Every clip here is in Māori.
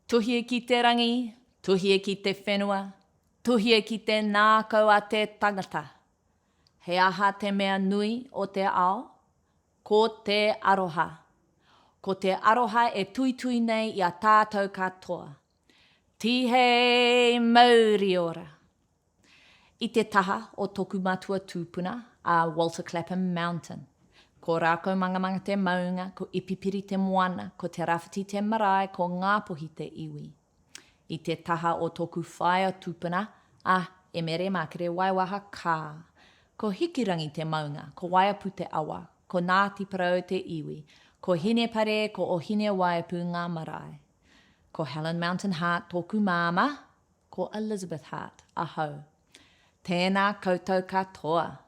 Tuhia ki te rangi, tuhia ki te whenua, tuhia ki te nākau a te tangata. He aha te mea nui o te ao, ko te aroha. Ko te aroha e tuitui nei i a tātou katoa. Tihei mauri ora. I te taha o toku matua tūpuna a Walter Clapham Mountain. Ko rākau mangamanga te maunga, ko ipipiri te moana, ko te rawhiti te marae, ko ngāpuhi te iwi. I te taha o toku whaia tūpuna a Emere Makere Waiwaha Kā. Ko hikirangi te maunga, ko Waiapu te awa, ko Ngāti Parau te iwi, ko Hine Pare, ko Ohine Waiapu ngā marae. Ko Helen Mountain Heart tōku māma, ko Elizabeth Heart, ahau. Tēnā koutou katoa.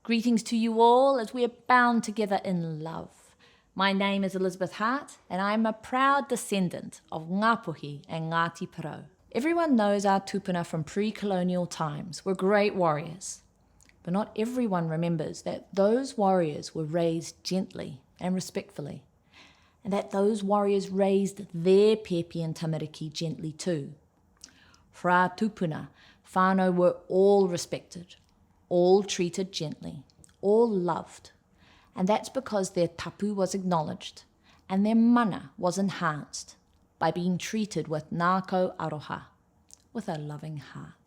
Greetings to you all as we are bound together in love. My name is Elizabeth Hart and I am a proud descendant of Ngāpuhi and Ngāti Parau. Everyone knows our tupuna from pre-colonial times were great warriors. But not everyone remembers that those warriors were raised gently and respectfully, and that those warriors raised their pepe and tamariki gently too. For our tupuna, whānau were all respected, all treated gently, all loved, and that's because their tapu was acknowledged and their mana was enhanced by being treated with ngākau aroha, with a loving heart.